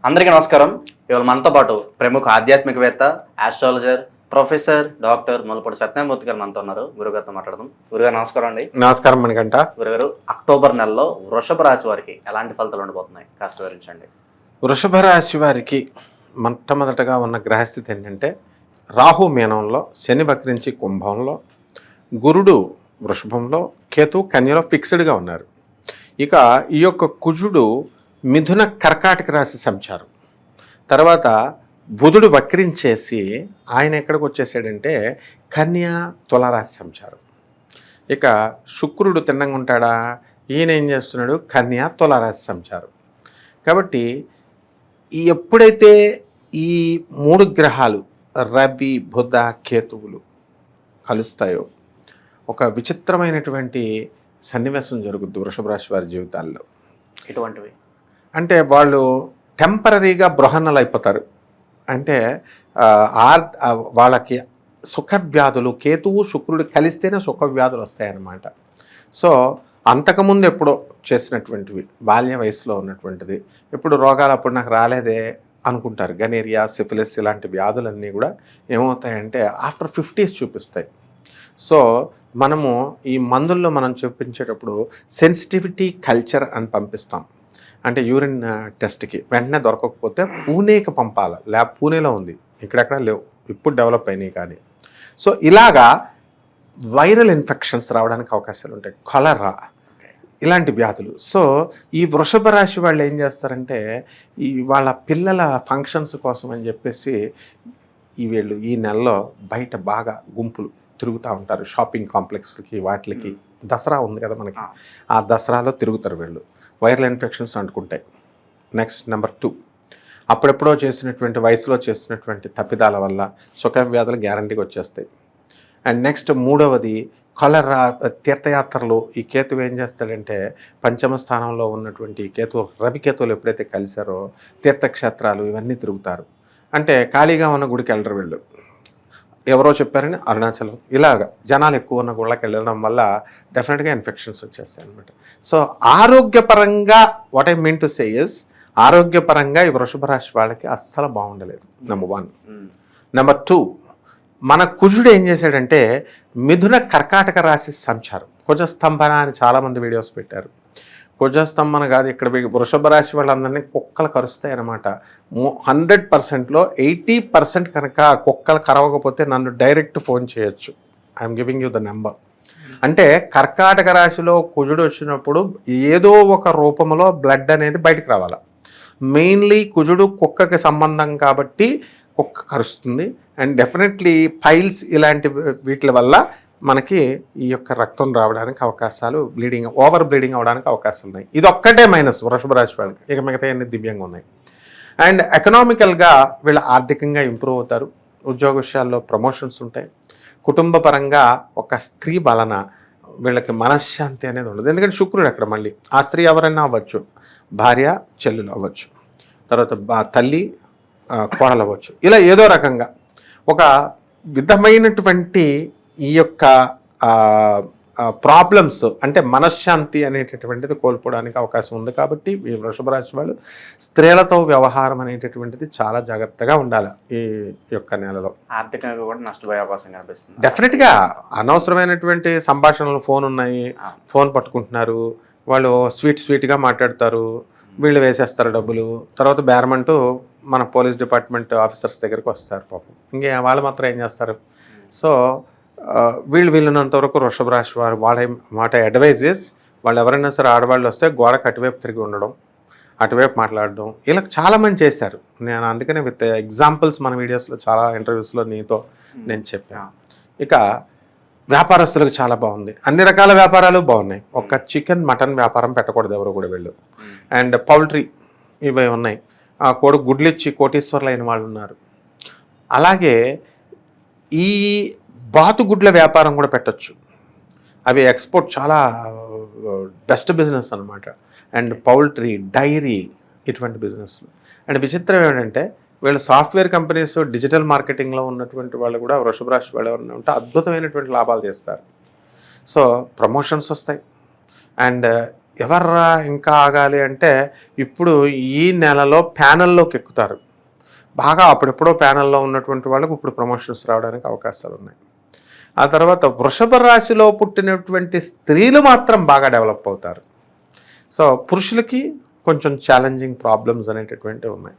అందరికీ నమస్కారం. ఇవాళ మనతో పాటు ప్రముఖ ఆధ్యాత్మికవేత్త, astrologer, professor, doctor Mulapudi Satyanarayana Murthy గారు మనతో ఉన్నారు. గురుగారితో మాట్లాడదాం. గురుగారు నమస్కారం అండి. నమస్కారం మణికంఠ. గురుగారు, అక్టోబర్ నెలలో వృషభ రాశి వారికి ఎలాంటి ఫలితాలు ఉండబోతున్నాయి కాస్త వివరించండి. వృషభ రాశి వారికి మొట్టమొదటగా ఉన్న గ్రహస్థితి ఏంటంటే రాహు మీనంలో, శని వక్రించి కుంభంలో, గురుడు వృషభంలో, కేతు కన్యలో ఫిక్స్డ్గా ఉన్నారు. ఇక ఈ యొక్క కుజుడు మిథున కర్కాటక రాశి సంచారం, తర్వాత బుధుడు వక్రించేసి ఆయన ఎక్కడికి వచ్చేసాడంటే కన్యా తులారాశి సంచారం. ఇక శుక్రుడు తిన్నంగా ఉంటాడా, ఈయన ఏం చేస్తున్నాడు, కన్యా తులారాశి సంచారం. కాబట్టి ఎప్పుడైతే ఈ మూడు గ్రహాలు రవి బుధ కేతువులు కలుస్తాయో ఒక విచిత్రమైనటువంటి సన్నివేశం జరుగుద్ది వృషభ రాశి వారి జీవితాల్లో. ఎటువంటివి అంటే వాళ్ళు టెంపరీగా బృహన్నలు అయిపోతారు. అంటే వాళ్ళకి సుఖవ్యాధులు, కేతువు శుక్రుడు కలిస్తేనే సుఖవ్యాధులు వస్తాయన్నమాట. సో అంతకుముందు ఎప్పుడో చేసినటువంటివి, బాల్య వయసులో ఉన్నటువంటిది, ఇప్పుడు రోగాలు అప్పుడు నాకు రాలేదే అనుకుంటారు. గనేరియా, సిఫిలిస్ ఇలాంటి వ్యాధులన్నీ కూడా ఏమవుతాయంటే ఆఫ్టర్ 50s చూపిస్తాయి. సో మనము ఈ మందుల్లో మనం చూపించేటప్పుడు సెన్సిటివిటీ కల్చర్ అని పంపిస్తాం. అంటే యూరిన్ టెస్ట్కి వెంటనే దొరకకపోతే పూణేకి పంపాలి. ల్యాబ్ పూణేలో ఉంది, ఇక్కడెక్కడ లేవు, ఇప్పుడు డెవలప్ అయినాయి. కానీ సో ఇలాగా వైరల్ ఇన్ఫెక్షన్స్ రావడానికి అవకాశాలు ఉంటాయి, కలరా ఇలాంటి వ్యాధులు. సో ఈ వృషభ రాశి వాళ్ళు ఏం చేస్తారంటే ఈ వాళ్ళ పిల్లల ఫంక్షన్స్ కోసం అని చెప్పేసి వీళ్ళు ఈ నెలలో బయట బాగా గుంపులు తిరుగుతూ ఉంటారు. షాపింగ్ కాంప్లెక్స్లకి వాటికి, దసరా ఉంది కదా మనకి, ఆ దసరాలో తిరుగుతారు వీళ్ళు. వైరల్ ఇన్ఫెక్షన్స్ అంటుకుంటాయి. నెక్స్ట్ నెంబర్ 2, అప్పుడెప్పుడో చేసినటువంటి వయసులో చేసినటువంటి తప్పిదాల వల్ల సుఖ వ్యాధులు గ్యారంటీగా వచ్చేస్తాయి. అండ్ నెక్స్ట్ మూడవది కలరా, తీర్థయాత్రలు. ఈ కేతువు ఏం చేస్తాడంటే పంచమ స్థానంలో ఉన్నటువంటి రవికేతువులు ఎప్పుడైతే కలిశారో తీర్థక్షేత్రాలు ఇవన్నీ తిరుగుతారు. అంటే ఖాళీగా ఉన్న గుడికి వెళ్ళరు వీళ్ళు, ఎవరో చెప్పారని అరుణాచలం, ఇలాగ జనాలు ఎక్కువ ఉన్న గుళ్ళకి వెళ్ళడం వల్ల డెఫినెట్గా ఇన్ఫెక్షన్స్ వచ్చేస్తాయి అనమాట. సో ఆరోగ్యపరంగా what I mean to say is, ఆరోగ్యపరంగా ఈ వృషభ రాశి వాళ్ళకి అస్సలు బాగుండలేదు. నెంబర్ 1. నెంబర్ 2, మన కుజుడు ఏం చేశాడంటే మిథున కర్కాటక రాశి సంచారం. కుజస్తంభన అని చాలామంది వీడియోస్ పెట్టారు. కుజస్తంభన కాదు, ఇక్కడ వృషభ రాశి వాళ్ళందరినీ కుక్కలు కరుస్తాయి అన్నమాట. 100%లో 80% కనుక కుక్కలు కరవకపోతే నన్ను డైరెక్ట్ ఫోన్ చేయొచ్చు. I'm giving you the number. అంటే కర్కాటక రాశిలో కుజుడు వచ్చినప్పుడు ఏదో ఒక రూపంలో బ్లడ్ అనేది బయటకు రావాలి. మెయిన్లీ కుజుడు కుక్కకి సంబంధం కాబట్టి కుక్క కరుస్తుంది. అండ్ డెఫినెట్లీ పైల్స్ ఇలాంటి వీటి వల్ల మనకి ఈ యొక్క రక్తం రావడానికి అవకాశాలు, ఓవర్ బ్లీడింగ్ అవడానికి అవకాశాలు ఉన్నాయి. ఇది ఒక్కటే మైనస్ వృషభ రాశి వాళ్ళకి, ఇక మిగతా అన్ని దివ్యంగా ఉన్నాయి. అండ్ ఎకనామికల్గా వీళ్ళు ఆర్థికంగా ఇంప్రూవ్ అవుతారు. ఉద్యోగ విషయాల్లో ప్రమోషన్స్ ఉంటాయి. కుటుంబ పరంగా ఒక స్త్రీ వలన వీళ్ళకి మనశ్శాంతి అనేది ఉండదు. ఎందుకంటే శుక్రుడు అక్కడ మళ్ళీ, ఆ స్త్రీ ఎవరైనా అవ్వచ్చు, భార్య చెల్లెలు అవ్వచ్చు, తర్వాత తల్లి కోడలు అవ్వచ్చు, ఇలా ఏదో రకంగా ఒక విధమైనటువంటి ఈ యొక్క ప్రాబ్లమ్స్, అంటే మనశ్శాంతి అనేటటువంటిది కోల్పోవడానికి అవకాశం ఉంది. కాబట్టి ఈ వృషభ రాశి వాళ్ళు స్త్రీలతో వ్యవహారం అనేటటువంటిది చాలా జాగ్రత్తగా ఉండాలి. ఈ యొక్క నెలలో ఆర్థికంగా కూడా నష్టపోయే అవకాశం కనిపిస్తుంది. డెఫినెట్గా అనవసరమైనటువంటి సంభాషణలు ఫోన్ ఉన్నాయి, ఫోన్ పట్టుకుంటున్నారు, వాళ్ళు స్వీట్గా మాట్లాడతారు, వీళ్ళు వేసేస్తారు డబ్బులు, తర్వాత బేరమంటూ మన పోలీస్ డిపార్ట్మెంట్ ఆఫీసర్స్ దగ్గరికి వస్తారు పాపం. ఇంకే వాళ్ళు మాత్రం ఏం చేస్తారు. సో వీళ్ళున్నంత వరకు వృషభ రాశి వారు వాట్ అడ్వైజ్ ఇస్, వాళ్ళు ఎవరైనా సరే ఆడవాళ్ళు వస్తే గోడకు అటువైపు తిరిగి ఉండడం, అటువైపు మాట్లాడడం, ఇలా చాలామంది చేశారు. నేను అందుకనే విత్ ఎగ్జాంపుల్స్ మన వీడియోస్లో చాలా ఇంటర్వ్యూస్లో నీతో నేను చెప్పాను. ఇక వ్యాపారస్తులకు చాలా బాగుంది, అన్ని రకాల వ్యాపారాలు బాగున్నాయి. ఒక చికెన్ మటన్ వ్యాపారం పెట్టకూడదు ఎవరు కూడా వీళ్ళు. అండ్ పౌల్ట్రీ ఇవి ఉన్నాయి. ఆ గుడ్లు ఇచ్చి కోటీశ్వర్లు అయిన వాళ్ళు ఉన్నారు. అలాగే ఈ బాతుగుడ్ల వ్యాపారం కూడా పెట్టచ్చు. అవి ఎక్స్పోర్ట్ చాలా బెస్ట్ బిజినెస్ అనమాట. అండ్ పౌల్ట్రీ, డైరీ ఇటువంటి బిజినెస్లు. అండ్ విచిత్రం ఏంటంటే వీళ్ళు సాఫ్ట్వేర్ కంపెనీస్, డిజిటల్ మార్కెటింగ్లో ఉన్నటువంటి వాళ్ళు కూడా వృషభ రాశి వాళ్ళు ఎవరైనా ఉంటే అద్భుతమైనటువంటి లాభాలు చేస్తారు. సో ప్రమోషన్స్ వస్తాయి. అండ్ ఎవర్రా ఇంకా ఆగాలి అంటే ఇప్పుడు ఈ నెలలో ప్యానెల్లోకి ఎక్కుతారు. బాగా అప్పుడెప్పుడో ప్యానెల్లో ఉన్నటువంటి వాళ్ళకు ఇప్పుడు ప్రమోషన్స్ రావడానికి అవకాశాలు ఉన్నాయి. ఆ తర్వాత వృషభ రాశిలో పుట్టినటువంటి స్త్రీలు మాత్రం బాగా డెవలప్ అవుతారు. సో పురుషులకి కొంచెం ఛాలెంజింగ్ ప్రాబ్లమ్స్ అనేటటువంటివి ఉన్నాయి.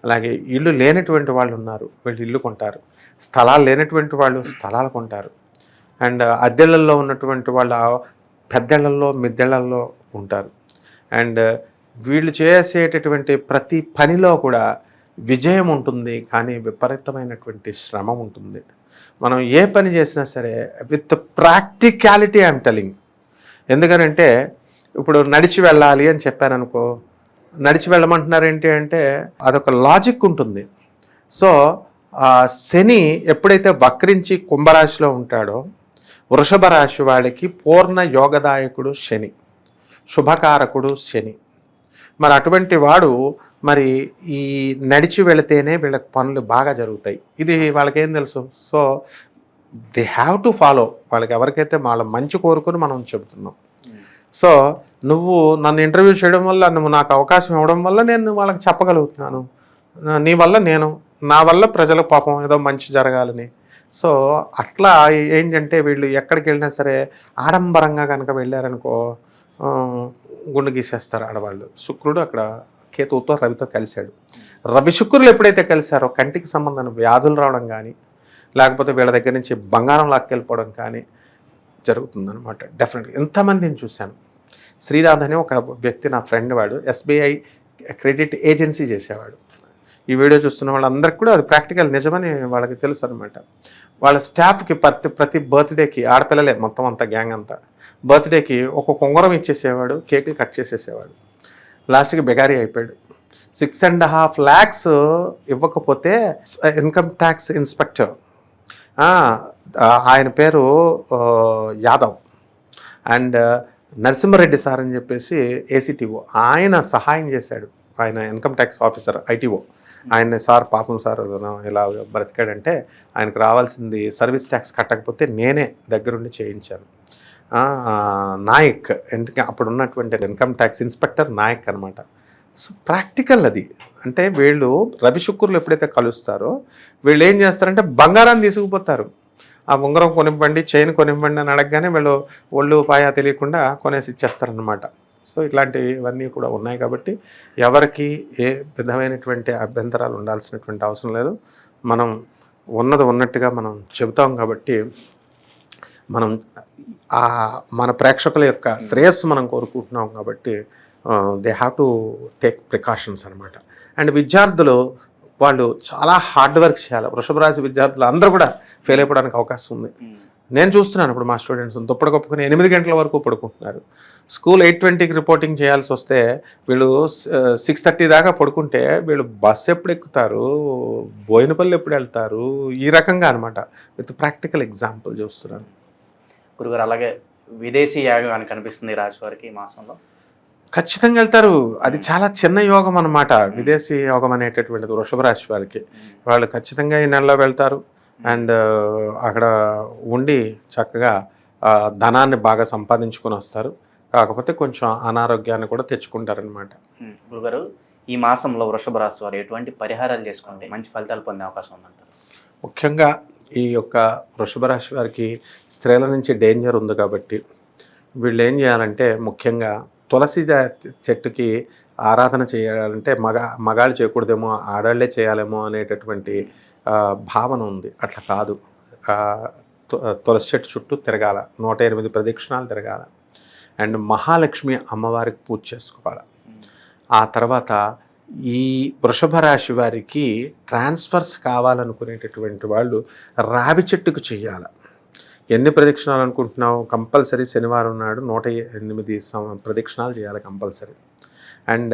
అలాగే ఇల్లు లేనటువంటి వాళ్ళు ఉన్నారు, వీళ్ళు ఇల్లు కొంటారు. స్థలాలు లేనటువంటి వాళ్ళు స్థలాలు కొంటారు. అండ్ అద్దెళ్ళల్లో ఉన్నటువంటి వాళ్ళు పెద్దళ్ళల్లో మిద్దెళ్ళల్లో ఉంటారు. అండ్ వీళ్ళు చేసేటటువంటి ప్రతి పనిలో కూడా విజయం ఉంటుంది, కానీ విపరీతమైనటువంటి శ్రమ ఉంటుంది. మనం ఏ పని చేసినా సరే విత్ ప్రాక్టికాలిటీ ఐఎమ్ టెలింగ్. ఎందుకనంటే ఇప్పుడు నడిచి వెళ్ళాలి అని చెప్పారనుకో, నడిచి వెళ్ళమంటున్నారు ఏంటి అంటే అదొక లాజిక్ ఉంటుంది. సో శని ఎప్పుడైతే వక్రించి కుంభరాశిలో ఉంటాడో, వృషభ రాశి వాళ్ళకి పూర్ణ యోగదాయకుడు శని, శుభకారకుడు శని. మరి అటువంటి వాడు మరి ఈ నడిచి వెళితేనే వీళ్ళకి పనులు బాగా జరుగుతాయి. ఇది వాళ్ళకేం తెలుసు? So they have to follow. వాళ్ళకి ఎవరికైతే వాళ్ళ మంచి కోరుకుని మనం చెబుతున్నాం. సో నువ్వు నన్ను ఇంటర్వ్యూ చేయడం వల్ల, నువ్వు నాకు అవకాశం ఇవ్వడం వల్ల నేను వాళ్ళకి చెప్పగలుగుతున్నాను, నీ వల్ల నేను, నా వల్ల ప్రజలకు పాపం ఏదో మంచి జరగాలని. సో అట్లా ఏంటంటే వీళ్ళు ఎక్కడికి వెళ్ళినా సరే ఆడంబరంగా కనుక వెళ్ళారనుకో గుండు గీసేస్తారు ఆడవాళ్ళు. శుక్రుడు అక్కడ కేతువుతో రవితో కలిశాడు. రవి శుక్రులు ఎప్పుడైతే కలిశారో కంటికి సంబంధం వ్యాధులు రావడం కానీ, లేకపోతే వీళ్ళ దగ్గర నుంచి బంగారం లాక్కెళ్ళిపోవడం కానీ జరుగుతుందన్నమాట. డెఫినెట్గా ఎంతమందిని చూశాను. శ్రీనాథ్ అనే ఒక వ్యక్తి, నా ఫ్రెండ్, వాడు ఎస్బీఐ క్రెడిట్ ఏజెన్సీ చేసేవాడు. ఈ వీడియో చూస్తున్న వాళ్ళందరికీ కూడా అది ప్రాక్టికల్ నిజమని వాళ్ళకి తెలుసు అనమాట. వాళ్ళ స్టాఫ్కి ప్రతి బర్త్డేకి, ఆడపిల్లలే మొత్తం అంతా గ్యాంగ్ అంతా, బర్త్డేకి ఒక ఉంగరం ఇచ్చేసేవాడు, కేకులు కట్ చేసేసేవాడు. లాస్ట్కి బెగారీ అయిపోయాడు. 6.5 lakhs ఇవ్వకపోతే ఇన్కమ్ ట్యాక్స్ ఇన్స్పెక్టర్, ఆయన పేరు యాదవ్, అండ్ నరసింహారెడ్డి సార్ అని చెప్పేసి ఏసీటీఓ, ఆయన సహాయం చేశాడు. ఆయన ఇన్కమ్ ట్యాక్స్ ఆఫీసర్, ఐటీఓ. ఆయన సార్ పాపం సార్ ఇలా బ్రతికాడంటే ఆయనకు రావాల్సింది సర్వీస్ ట్యాక్స్ కట్టకపోతే నేనే దగ్గరుండి చేయించాను. నాయక్, ఎందుకంటే అప్పుడు ఉన్నటువంటి ఇన్కమ్ ట్యాక్స్ ఇన్స్పెక్టర్ నాయక్ అనమాట. సో ప్రాక్టికల్ అది. అంటే వీళ్ళు రవి శుక్రులు ఎప్పుడైతే కలుస్తారో వీళ్ళు ఏం చేస్తారంటే బంగారాన్ని తీసుకుపోతారు. ఆ ఉంగరం కొనివ్వండి, చైన్ కొనివ్వండి అని అడగగానే వీళ్ళు ఒళ్ళు పాయా తెలియకుండా కొనేసి ఇచ్చేస్తారనమాట. సో ఇట్లాంటివన్నీ కూడా ఉన్నాయి. కాబట్టి ఎవరికి ఏ విధమైనటువంటి అభ్యంతరాలు ఉండాల్సినటువంటి అవసరం లేదు. మనం ఉన్నది ఉన్నట్టుగా మనం చెబుతాం. కాబట్టి మనం మన ప్రేక్షకుల యొక్క శ్రేయస్సు మనం కోరుకుంటున్నాం. కాబట్టి they have to take precautions అనమాట. అండ్ విద్యార్థులు వాళ్ళు చాలా హార్డ్ వర్క్ చేయాలి. వృషభ రాశి విద్యార్థులు అందరూ కూడా ఫెయిల్ అయిపోవడానికి అవకాశం ఉంది. నేను చూస్తున్నాను ఇప్పుడు మా స్టూడెంట్స్ దుప్పటి కప్పుకొని 8 గంటల వరకు పడుకుంటున్నారు. స్కూల్ 8:20కి రిపోర్టింగ్ చేయాల్సి వస్తే వీళ్ళు 6:30 దాకా పడుకుంటే వీళ్ళు బస్సు ఎప్పుడు ఎక్కుతారు, బోయినపల్లి ఎప్పుడు వెళ్తారు, ఈ రకంగా అనమాట. విత్ ప్రాక్టికల్ ఎగ్జాంపుల్ చూస్తున్నాను. గురుగారు, అలాగే విదేశీ యాగం అని కనిపిస్తుంది రాశి వారికి ఈ మాసంలో. ఖచ్చితంగా వెళ్తారు. అది చాలా చిన్న యోగం అనమాట. విదేశీ యోగం అనేటటువంటిది వృషభ రాశి వాళ్ళకి. వాళ్ళు ఖచ్చితంగా ఈ నెలలో వెళ్తారు. అండ్ అక్కడ ఉండి చక్కగా ధనాన్ని బాగా సంపాదించుకొని వస్తారు. కాకపోతే కొంచెం అనారోగ్యాన్ని కూడా తెచ్చుకుంటారనమాట. గురుగారు, ఈ మాసంలో వృషభ రాశి వారు ఎటువంటి పరిహారాలు చేసుకుంటే మంచి ఫలితాలు పొందే అవకాశం ఉందంటారు? ముఖ్యంగా ఈ యొక్క వృషభ రాశి వారికి స్త్రీల నుంచి డేంజర్ ఉంది. కాబట్టి వీళ్ళు ఏం చేయాలంటే ముఖ్యంగా తులసి చెట్టుకి ఆరాధన చేయాలంటే మగాళ్ళు చేయకూడదేమో, ఆడాళ్లే చేయాలేమో అనేటటువంటి భావన ఉంది. అట్లా కాదు. తులసి చెట్టు చుట్టూ తిరగాల, 108 ప్రదక్షిణాలు తిరగాల. అండ్ మహాలక్ష్మి అమ్మవారికి పూజ చేసుకోవాలి. ఆ తర్వాత ఈ వృషభ రాశి వారికి ట్రాన్స్ఫర్స్ కావాలనుకునేటటువంటి వాళ్ళు రావి చెట్టుకు చేయాలి. ఎన్ని ప్రదక్షిణాలు అనుకుంటున్నావు? కంపల్సరీ శనివారం నాడు 108 ప్రదక్షిణాలు చేయాలి కంపల్సరీ. అండ్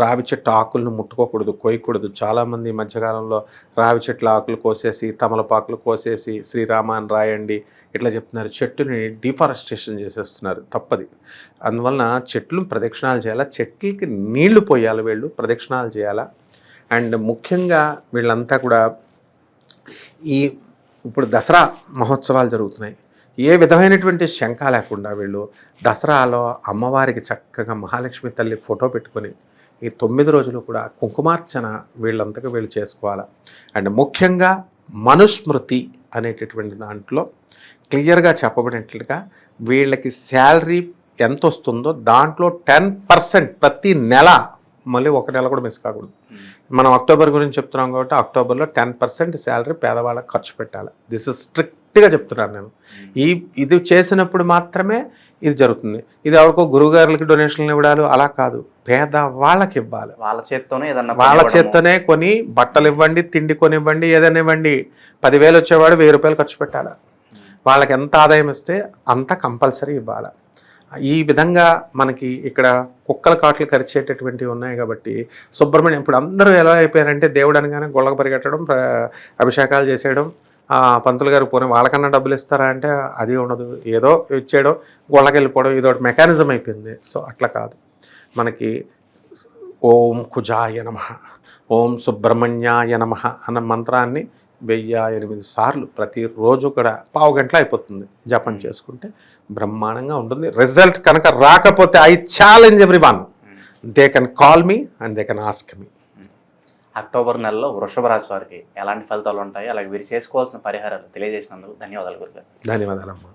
రావి చెట్టు ఆకులను ముట్టుకోకూడదు, కోయకూడదు. చాలామంది ఈ మధ్యకాలంలో రావి చెట్ల ఆకులు కోసేసి, తమలపాకులు కోసేసి శ్రీరామ అని రాయండి ఇట్లా చెప్తున్నారు. చెట్టుని డిఫారెస్టేషన్ చేసేస్తున్నారు. తప్పది. అందువలన చెట్లు ప్రదక్షిణాలు చేయాలా, చెట్లకి నీళ్లు పోయాలి, వీళ్ళు ప్రదక్షిణాలు చేయాలా. అండ్ ముఖ్యంగా వీళ్ళంతా కూడా ఇప్పుడు దసరా మహోత్సవాలు జరుగుతున్నాయి. ఏ విధమైనటువంటి శంక లేకుండా వీళ్ళు దసరాలో అమ్మవారికి చక్కగా మహాలక్ష్మి తల్లి ఫోటో పెట్టుకొని ఈ 9 రోజులు కూడా కుంకుమార్చన వీళ్ళంతగా వీళ్ళు చేసుకోవాలి. అండ్ ముఖ్యంగా మనుస్మృతి అనేటటువంటి దాంట్లో క్లియర్గా చెప్పబడినట్లుగా వీళ్ళకి శాలరీ ఎంత వస్తుందో దాంట్లో 10% ప్రతి నెల, మళ్ళీ ఒక నెల కూడా మిస్ కాకూడదు. మనం అక్టోబర్ గురించి చెప్తున్నాం కాబట్టి అక్టోబర్లో 10% శాలరీ పేదవాళ్ళకి ఖర్చు పెట్టాలి. దిస్ ఇస్ స్ట్రిక్ట్గా చెప్తున్నాను నేను. ఇది చేసినప్పుడు మాత్రమే ఇది జరుగుతుంది. ఇది ఎవరికో గురువుగారులకి డొనేషన్లు ఇవ్వడాలు అలా కాదు, పేదవాళ్ళకి ఇవ్వాలి. వాళ్ళ చేత్తోనే కొని బట్టలు ఇవ్వండి, తిండి కొనివ్వండి, ఏదైనా ఇవ్వండి. 10,000 వచ్చేవాడు 1,000 రూపాయలు ఖర్చు పెట్టాలి. వాళ్ళకి ఎంత ఆదాయం ఇస్తే అంత కంపల్సరీ ఇవ్వాలి. ఈ విధంగా మనకి ఇక్కడ కుక్కల కాట్లు కరిచేటటువంటివి ఉన్నాయి కాబట్టి సుబ్రహ్మణ్యం ఇప్పుడు అందరూ ఎలా అయిపోయారంటే దేవుడు అనగానే గొళ్ళకు పరిగెట్టడం, అభిషేకాలు చేసేయడం, పంతులు గారు పోనీ వాళ్ళకన్నా డబ్బులు ఇస్తారా అంటే అది ఉండదు, ఏదో ఇచ్చేయడం, గొళ్ళకి వెళ్ళిపోవడం, ఇది ఒకటి మెకానిజం అయిపోయింది. సో అట్లా కాదు, మనకి ఓం కుజాయ నమః, ఓం సుబ్రహ్మణ్యాయ నమః అన్న మంత్రాన్ని 1008 సార్లు ప్రతిరోజు కూడా పావు గంటలో అయిపోతుంది జపం చేసుకుంటే బ్రహ్మాండంగా ఉంటుంది. రిజల్ట్ కనుక రాకపోతే I challenge everyone, they can call me and they can ask me. October నెలలో వృషభ రాశి వారికి ఎలాంటి ఫలితాలు ఉంటాయి, అలాగే వీరు చేసుకోవాల్సిన పరిహారాలు తెలియజేసినందుకు ధన్యవాదాలు గురుగారు. ధన్యవాదాలమ్మా.